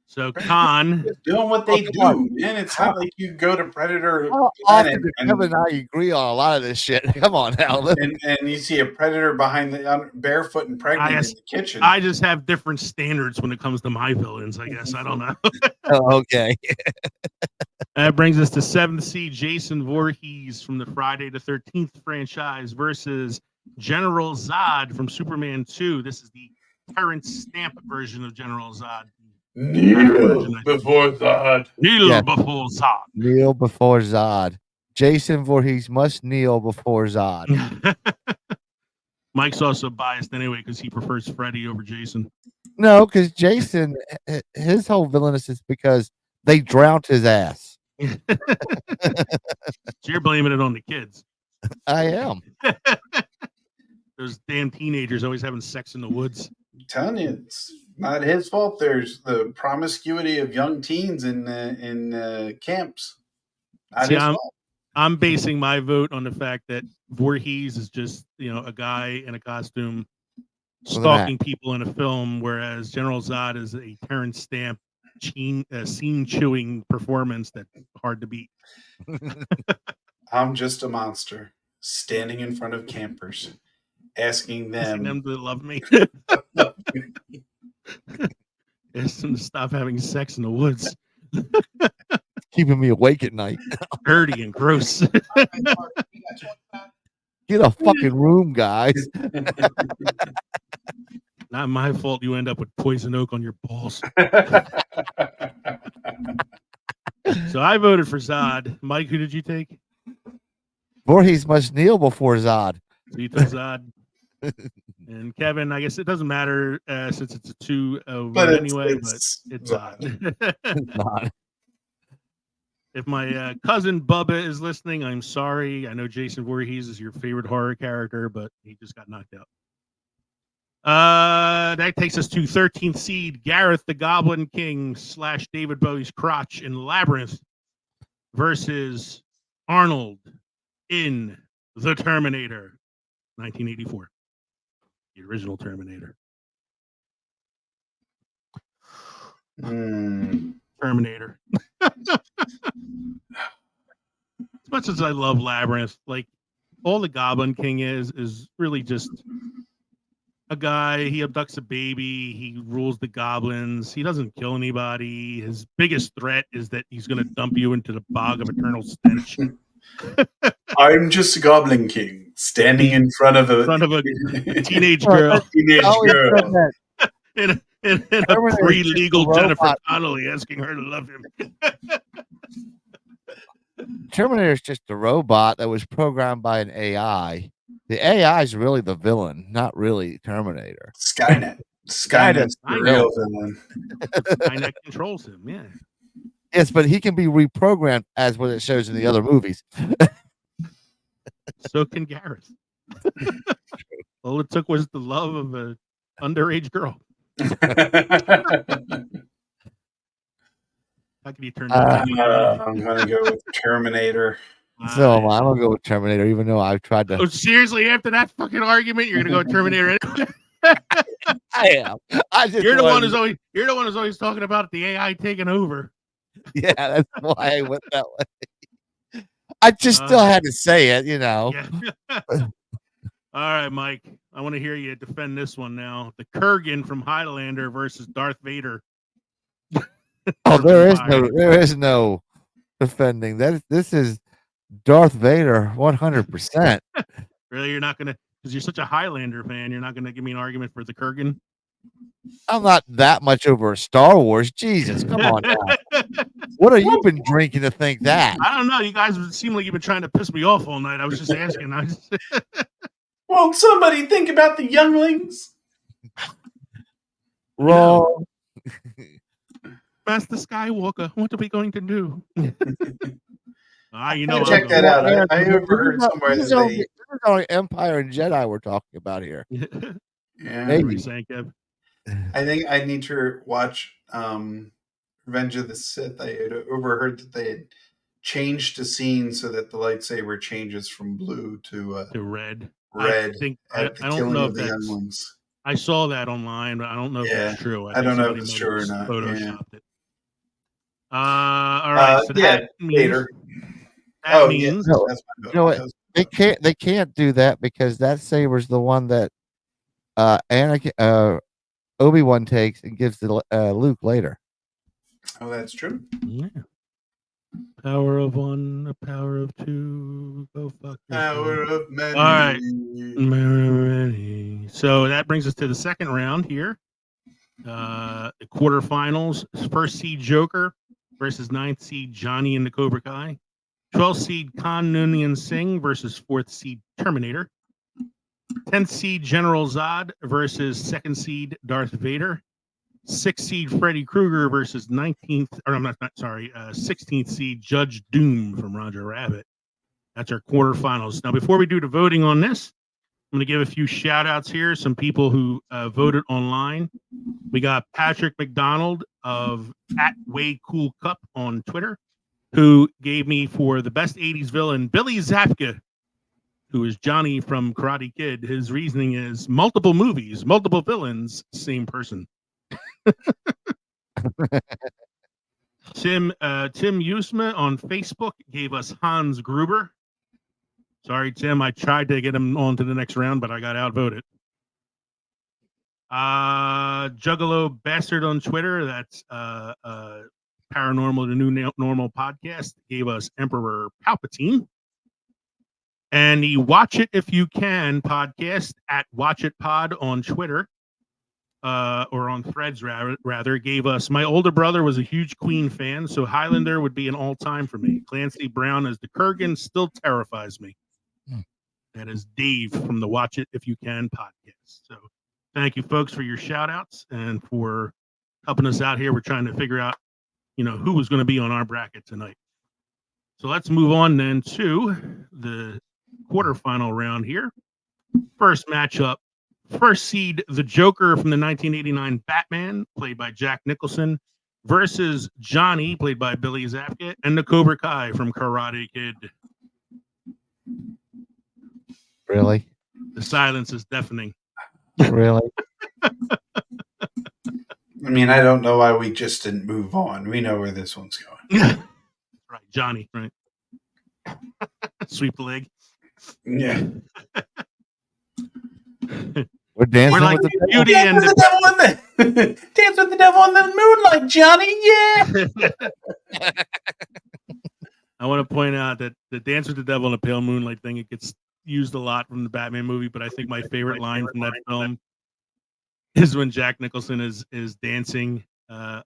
So Khan doing what they do, man. It's not like you go to Predator Kevin and I agree on a lot of this shit. Come on now, and you see a Predator behind the barefoot and pregnant in the kitchen. I just have different standards when it comes to my villains. I guess I don't know. Oh, okay. That brings us to 7th seed Jason Voorhees from the Friday the 13th franchise versus General Zod from Superman 2. This is the Terrence Stamp version of General Zod. Kneel before Zod. Kneel before Zod. Kneel before Zod. Jason Voorhees must kneel before Zod. Mike's also biased anyway because he prefers Freddy over Jason. No, because Jason, his whole villainous is because they drowned his ass. So you're blaming it on the kids. I am. Those damn teenagers always having sex in the woods. I'm telling you, it's not his fault. There's the promiscuity of young teens in camps. Not his fault. I'm basing my vote on the fact that Voorhees is just, a guy in a costume stalking people in a film, whereas General Zod is a Terrence Stamp scene-chewing performance that's hard to beat. I'm just a monster standing in front of campers, asking them to love me. Ask them to stop having sex in the woods. Keeping me awake at night. Dirty and gross. Get a fucking room, guys. Not my fault you end up with poison oak on your balls. So I voted for Zod. Mike, who did you take? Voorhees must kneel before Zod. So you took Zod. And Kevin, I guess it doesn't matter since it's a 2 vote anyway, but it's Zod. Not. If my cousin Bubba is listening, I'm sorry. I know Jason Voorhees is your favorite horror character, but he just got knocked out. That takes us to 13th seed Gareth the Goblin King / David Bowie's crotch in Labyrinth versus Arnold in The Terminator, 1984, the original Terminator. Terminator. As much as I love Labyrinth, like all the Goblin King is really just a guy. He abducts a baby. He rules the goblins. He doesn't kill anybody. His biggest threat is that he's going to dump you into the bog of eternal stench. I'm just a Goblin King standing in front of a teenage girl. In a pre-legal Jennifer Connelly asking her to love him. Terminator is just a robot that was programmed by an AI. The AI is really the villain, not really Terminator. Skynet. Skynet's the real villain. Skynet controls him, yeah. Yes, but he can be reprogrammed as what it shows in the other movies. So can Gareth. All it took was the love of an underage girl. How can you turn that? I'm gonna go with Terminator. So I'm gonna go with Terminator, even though I've tried to. Oh, seriously, after that fucking argument, you're gonna go with Terminator anyway? I am. You're the one who's always talking about the AI taking over. Yeah, that's why I went that way. I just still had to say it, you know. Yeah. All right, Mike. I want to hear you defend this one now. The Kurgan from Highlander versus Darth Vader. Oh, there is no defending that. This is Darth Vader, 100%. Really, you're not gonna, because you're such a Highlander fan, you're not gonna give me an argument for the Kurgan? I'm not that much over Star Wars. Jesus, come on now. What have you been drinking to think that? I don't know. You guys seem like you've been trying to piss me off all night. I was just asking. Won't somebody think about the younglings? Wrong. Master Skywalker, what are we going to do? Check that out. I overheard somewhere this that is only Empire and Jedi we're talking about here. Yeah, maybe. I think I need to watch Revenge of the Sith. I had overheard that they had changed the scene so that the lightsaber changes from blue to red. Red. I don't know if that's. I saw that online, but I don't know if that's true. I don't know if it's true or not. Photoshopped it. All right. So that Vader. means you know what? They can't do that because that saber's the one that Anakin Obi-Wan takes and gives to Luke later. Oh, that's true. Yeah. Power of one, a power of two. Go fuck. Power of many. All right. Many. So that brings us to the second round here. The quarterfinals. First seed Joker versus 9th seed Johnny and the Cobra Kai. 12th seed Khan Noonien Singh versus 4th seed Terminator. 10th seed General Zod versus 2nd seed Darth Vader. 6th seed Freddy Krueger versus 16th seed Judge Doom from Roger Rabbit. That's our quarterfinals. Now, before we do the voting on this, I'm going to give a few shout outs here. Some people who voted online. We got Patrick McDonald of @WayCoolCup on Twitter, who gave me for the best 80s villain, Billy Zabka, who is Johnny from Karate Kid. His reasoning is multiple movies, multiple villains, same person. Tim Usma on Facebook gave us Hans Gruber. Sorry, Tim. I tried to get him on to the next round, but I got outvoted. Juggalo Bastard on Twitter. That's Paranormal, the New Normal podcast, gave us Emperor Palpatine. And the Watch It If You Can podcast at Watch It Pod on Twitter, or on Threads rather, gave us, my older brother was a huge Queen fan, so Highlander would be an all-time for me. Clancy Brown as the Kurgan still terrifies me. That is Dave from the Watch It If You Can podcast. So thank you, folks, for your shout-outs and for helping us out here. We're trying to figure out, who was going to be on our bracket tonight. So let's move on then to the quarterfinal round here. First matchup, first seed, the Joker from the 1989 Batman, played by Jack Nicholson, versus Johnny, played by Billy Zabka, and the Cobra Kai from Karate Kid. Really? The silence is deafening. Really? I mean, I don't know why we just didn't move on. We know where this one's going. Right, Johnny, right? Sweep the leg. Yeah. We're dancing We're like with the Beauty Dance and with the devil in the dance with the devil in the moonlight, Johnny. Yeah. I want to point out that the Dance with the Devil in the Pale Moonlight thing, it gets used a lot from the Batman movie, but I think my favorite line from that film is when Jack Nicholson is dancing on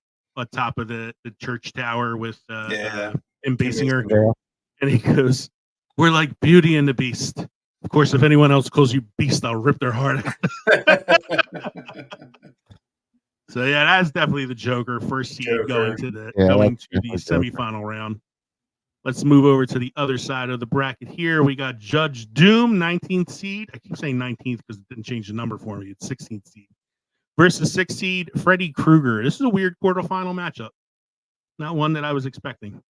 top of the church tower with M. Basinger, and he goes, "We're like Beauty and the Beast. Of course, if anyone else calls you Beast, I'll rip their heart out." So yeah, that's definitely the Joker, first seed going to the semifinal round. Let's move over to the other side of the bracket here. We got Judge Doom, 19th seed. I keep saying 19th because it didn't change the number for me. It's 16th seed. Versus 6th seed, Freddy Krueger. This is a weird quarterfinal matchup. Not one that I was expecting.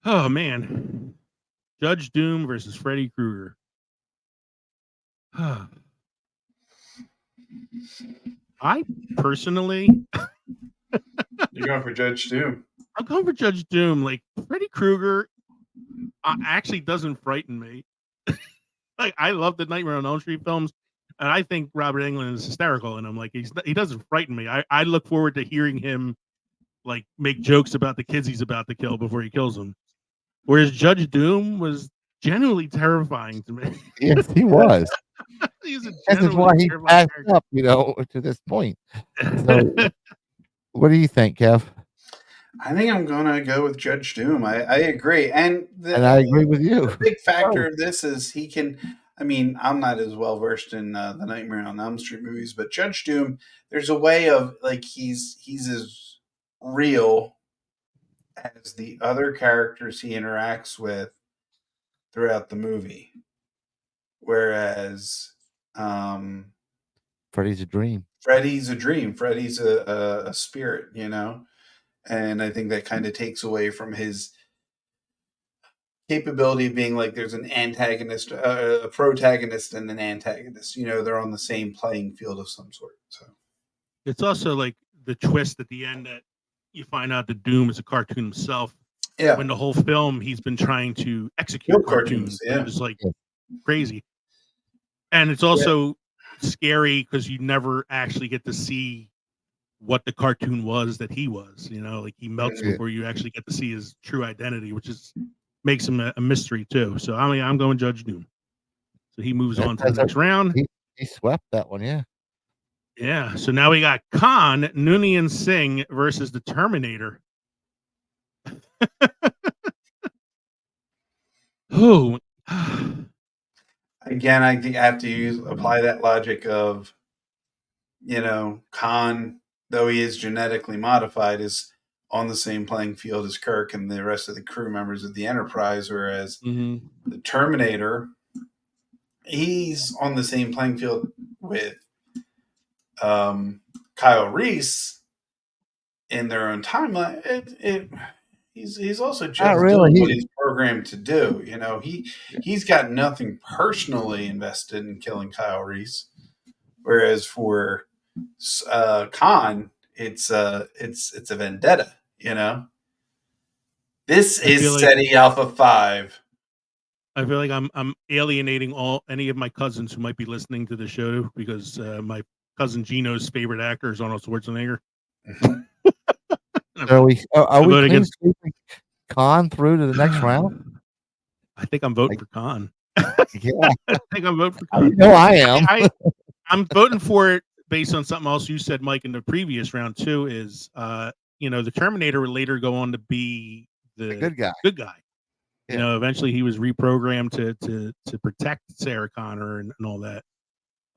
Oh, man. Judge Doom versus Freddy Krueger. I personally... You're going for Judge Doom. I'm going for Judge Doom. Like, Freddy Krueger actually doesn't frighten me. Like, I love the Nightmare on Elm Street films, and I think Robert Englund is hysterical in them. Like, he doesn't frighten me. I look forward to hearing him, like, make jokes about the kids he's about to kill before he kills them. Whereas Judge Doom was genuinely terrifying to me. Yes, he was. This is why he passed up, to this point. So, what do you think, Kev? I think I'm going to go with Judge Doom. I agree. And I agree with you. The big factor of this is he can, I mean, I'm not as well versed in the Nightmare on Elm Street movies, but Judge Doom, there's a way of, like, he's as real as the other characters he interacts with throughout the movie. Whereas Freddy's a dream. Freddy's a spirit, And I think that kind of takes away from his capability of being like there's an antagonist, a protagonist, and an antagonist. They're on the same playing field of some sort. So it's also like the twist at the end that you find out that Doom is a cartoon himself. Yeah. When the whole film he's been trying to execute cartoons. Yeah. It's like crazy. And it's also scary because you never actually get to see what the cartoon was that he was, like he melts before you actually get to see his true identity, which makes him a mystery too. So I'm going Judge Doom. So he moves on to the next round. He swept that one, yeah. Yeah. So now we got Khan, Noonien Singh versus the Terminator. Oh. Again, I think I have to apply that logic of, Khan, though he is genetically modified, is on the same playing field as Kirk and the rest of the crew members of the Enterprise, whereas the Terminator, he's on the same playing field with Kyle Reese in their own timeline. He's also just doing what he's programmed to do. He's got nothing personally invested in killing Kyle Reese, whereas for Khan, it's a vendetta. This is SETI Alpha 5. I feel like I'm alienating any of my cousins who might be listening to the show because my cousin Gino's favorite actor is Arnold Schwarzenegger. Are we sweeping Khan through to the next round? I think I'm voting for Khan. Yeah, I think I'm voting for I Khan. know I am. I'm voting for it based on something else you said, Mike, in the previous round too. Is the Terminator would later go on to be the good guy. Good guy. Yeah. You know, eventually he was reprogrammed to protect Sarah Connor and all that.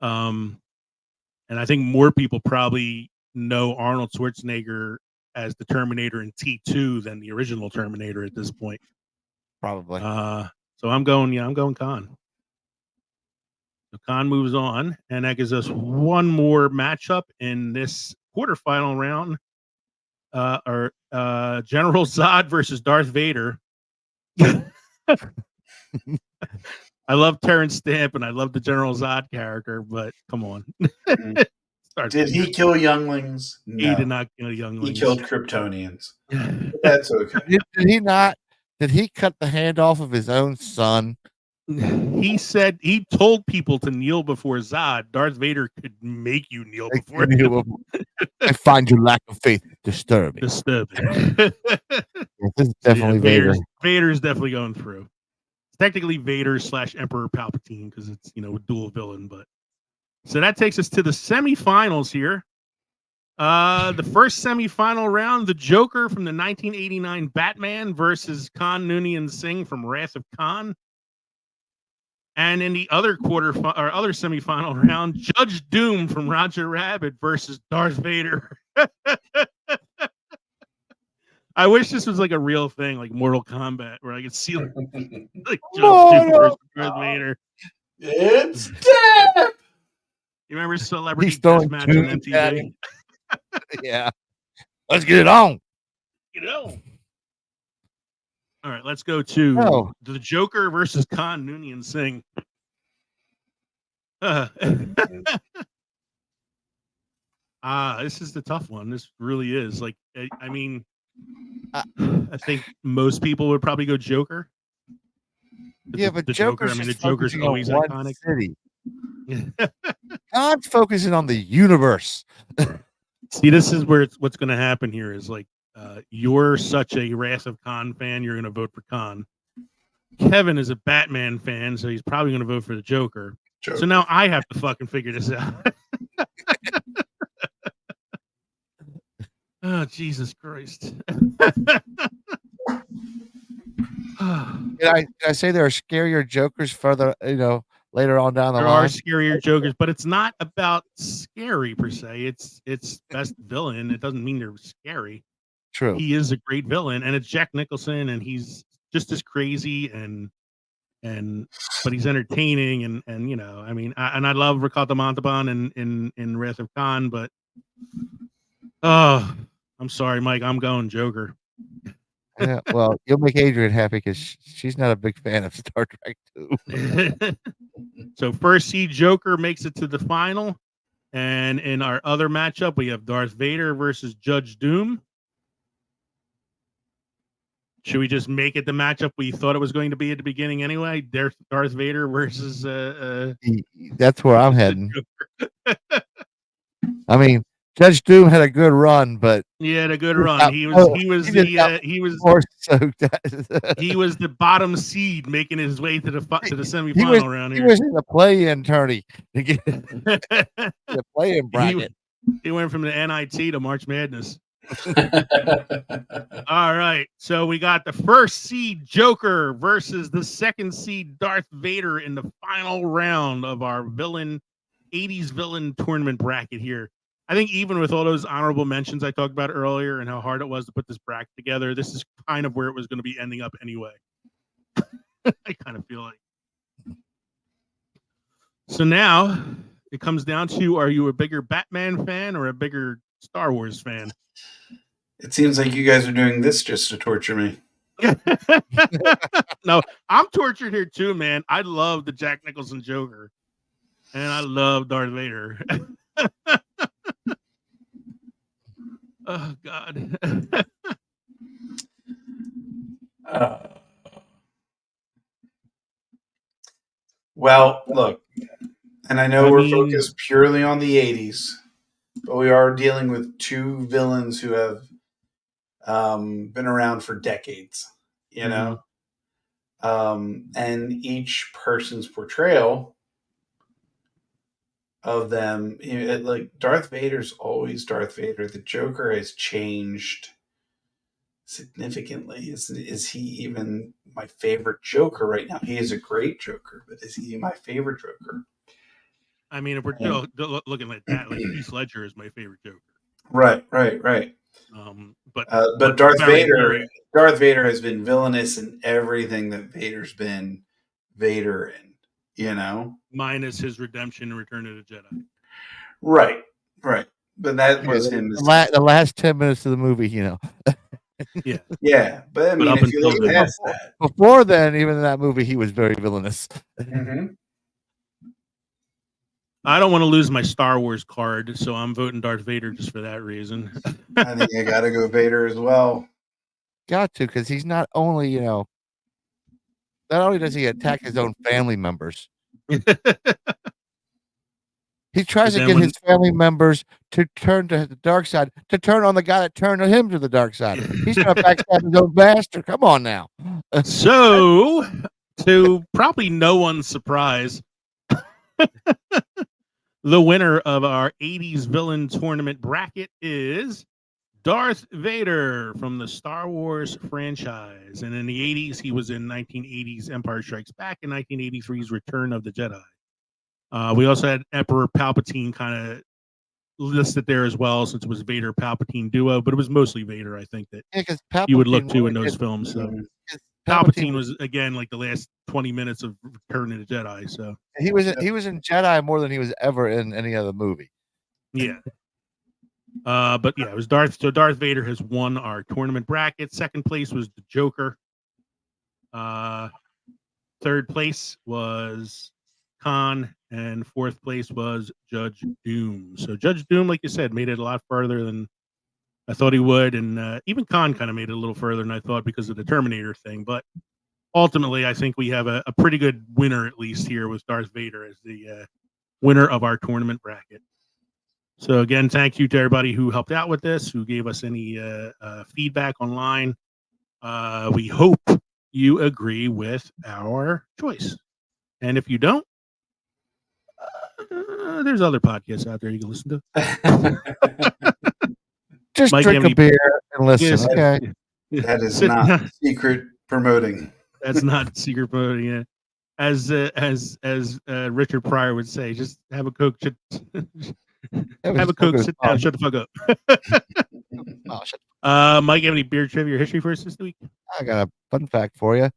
And I think more people probably know Arnold Schwarzenegger as the Terminator in T2 than the original Terminator at this point. Probably. So I'm going Khan. So Khan moves on, and that gives us one more matchup in this quarterfinal round. General Zod versus Darth Vader. I love Terrence Stamp and I love the General Zod character, but come on. Did he kill younglings? No. He did not kill younglings. He killed Kryptonians. That's okay. Did he not? Did he cut the hand off of his own son? He said he told people to kneel before Zod. Darth Vader could make you kneel before him. I find your lack of faith disturbing. This is definitely Vader. Vader's definitely going through. It's technically Vader / Emperor Palpatine because it's a dual villain. But so that takes us to the semifinals here. The first semifinal round, the Joker from the 1989 Batman versus Khan Noonien Singh from Wrath of Khan. And in the other other semifinal round, Judge Doom from Roger Rabbit versus Darth Vader. I wish this was like a real thing, like Mortal Kombat, where I could see like Judge Doom versus Darth Vader. It's dead. You remember Celebrity Deathmatch on MTV? Yeah. Let's get it on. Get it on. All right, let's go to the Joker versus Khan Noonien Singh. This is the tough one. This really is. Like, I mean, I think most people would probably go Joker. But the Joker. I mean, the Joker's always iconic. City. Khan's focusing on the universe. See, this is where what's going to happen here is like, you're such a Wrath of Khan fan, you're going to vote for Khan. Kevin is a Batman fan, so he's probably going to vote for the Joker. So now I have to fucking figure this out. Oh, Jesus Christ. Did I say there are scarier Jokers further, later on down the line? There are scarier Jokers, but it's not about scary per se. It's best villain. It doesn't mean they're scary. True. He is a great villain, and it's Jack Nicholson, and he's just as crazy but he's entertaining, and I mean, I love Ricardo Montalban in Wrath of Khan, but I'm sorry, Mike, I'm going Joker. Yeah, well, you'll make Adrian happy because she's not a big fan of Star Trek 2. So first seed Joker makes it to the final, and in our other matchup, we have Darth Vader versus Judge Doom. Should we just make it the matchup we thought it was going to be at the beginning anyway? Darth Vader versus that's where I'm heading. I mean, Judge Doom had a good run, but he had a good run. He was the bottom seed making his way to the semifinal round here. He was in the play-in tourney to get the play-in bracket. He went from the NIT to March Madness. All right, so we got the first seed Joker versus the second seed Darth Vader in the final round of our 80's villain tournament bracket here. I think even with all those honorable mentions I talked about earlier and how hard it was to put this bracket together, this is kind of where it was going to be ending up anyway. I kind of feel like. So now it comes down to, are you a bigger Batman fan or a bigger Star Wars fan? It seems like you guys are doing this just to torture me. No, I'm tortured here too, man. I love the Jack Nicholson Joker, and I love Darth Vader. Oh God. Well, look, and I know we're focused purely on the 80s, but we are dealing with two villains who have been around for decades, you know? And each person's portrayal of them, like Darth Vader's always Darth Vader. The Joker has changed significantly. Is he even my favorite Joker right now? He is a great Joker, but is he my favorite Joker? I mean, if we're looking at that, like Heath Ledger is my favorite Joker. Right. But Darth Vader, very... Darth Vader has been villainous in everything that Vader's been Vader in. Minus his redemption and Return of the Jedi. Right. But that was him. The last 10 minutes of the movie, Yeah. But I mean, if you look past that, before then, even in that movie, he was very villainous. Mm-hmm. I don't want to lose my Star Wars card, so I'm voting Darth Vader just for that reason. I think I got to go Vader as well. Got to, because he's not only, not only does he attack his own family members, he tries to get his family members to turn to the dark side, to turn on the guy that turned him to the dark side. He's going to backstab his own bastard. Come on now. So, to probably no one's surprise, the winner of our 80s villain tournament bracket is Darth Vader from the Star Wars franchise. And in the 80s, he was in 1980's Empire Strikes Back and 1983's Return of the Jedi. We also had Emperor Palpatine kind of listed there as well, since it was Vader Palpatine duo, but it was mostly Vader, I think, that you would look to in those films. So Palpatine was, again, like the last 20 minutes of Return of the Jedi. So he was in Jedi more than he was ever in any other movie. Yeah. But yeah, it was Darth. So Darth Vader has won our tournament bracket. Second place was the Joker. Third place was Khan, and fourth place was Judge Doom. So Judge Doom, like you said, made it a lot further than I thought he would, and even Khan kind of made it a little further than I thought because of the Terminator thing. But ultimately, I think we have a pretty good winner, at least here, with Darth Vader as the winner of our tournament bracket. So again, thank you to everybody who helped out with this, who gave us any feedback online. We hope you agree with our choice. And if you don't, there's other podcasts out there you can listen to. Just drink a beer and listen. Yes, okay. That is not secret promoting. That's not secret promoting. Yeah. As Richard Pryor would say, just have a Coke. Have a Coke, sit down, shut the fuck up. Mike, you have any beer trivia or history for us this week? I got a fun fact for you.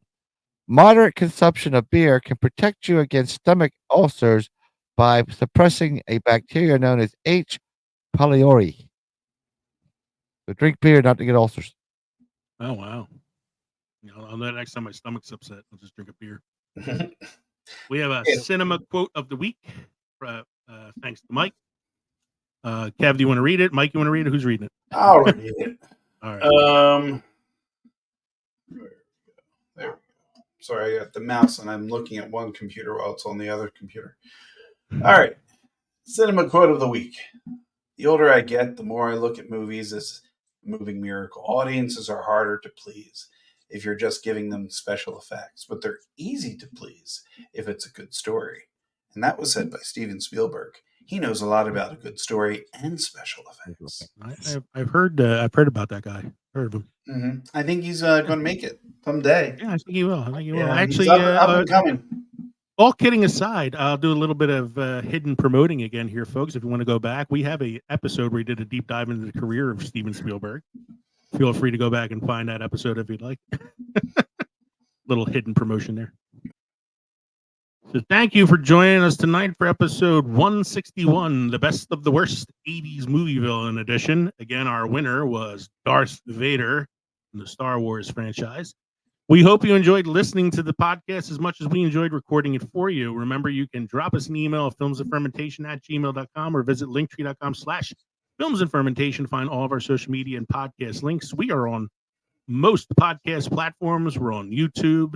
Moderate consumption of beer can protect you against stomach ulcers by suppressing a bacteria known as H. pylori. So drink beer not to get ulcers. Oh, wow. I'll know next time my stomach's upset, I'll just drink a beer. We have a cinema quote of the week. Thanks to Mike. Kev, do you want to read it? Mike, you want to read it? Who's reading it? I'll read it. All right. There we go. Sorry, I got the mouse and I'm looking at one computer while it's on the other computer. All right. Cinema quote of the week. The older I get, the more I look at movies as a moving miracle. Audiences are harder to please if you're just giving them special effects, but they're easy to please if it's a good story. And that was said by Steven Spielberg. He knows a lot about a good story and special effects. I've heard about that guy. Heard of him. Mm-hmm. I think he's going to make it someday. Yeah, I think he will. Yeah, actually, up and coming. All kidding aside, I'll do a little bit of hidden promoting again here, folks. If you want to go back, we have a episode where we did a deep dive into the career of Steven Spielberg. Feel free to go back and find that episode if you'd like. Little hidden promotion there. So thank you for joining us tonight for episode 161, the best of the worst 80s movie villain edition. Again, our winner was Darth Vader in the Star Wars franchise. We hope you enjoyed listening to the podcast as much as we enjoyed recording it for you. Remember, you can drop us an email at filmsandfermentation@gmail.com or visit linktree.com/filmsandfermentation to find all of our social media and podcast links. We are on most podcast platforms. We're on YouTube.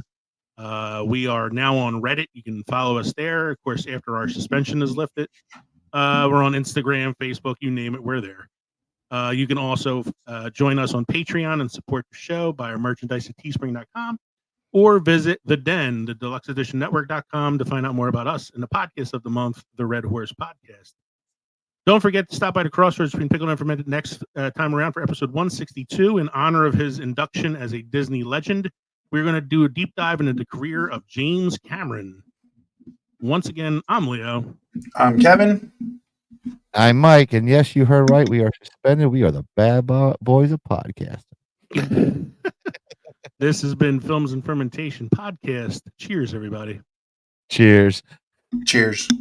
We are now on Reddit. You can follow us there. Of course, after our suspension is lifted, we're on Instagram, Facebook, you name it, we're there. You can also join us on Patreon and support the show, buy our merchandise at teespring.com. or visit The Den, the deluxeeditionnetwork.com to find out more about us and the podcast of the month, the Red Horse Podcast. Don't forget to stop by the crossroads between Pickled and Fermented next time around for episode 162 in honor of his induction as a Disney legend. We're going to do a deep dive into the career of James Cameron. Once again, I'm Leo. I'm Kevin. I'm Mike, and yes, you heard right. We are suspended. We are the bad boys of podcasting. This has been Films and Fermentation Podcast. Cheers, everybody. Cheers. Cheers.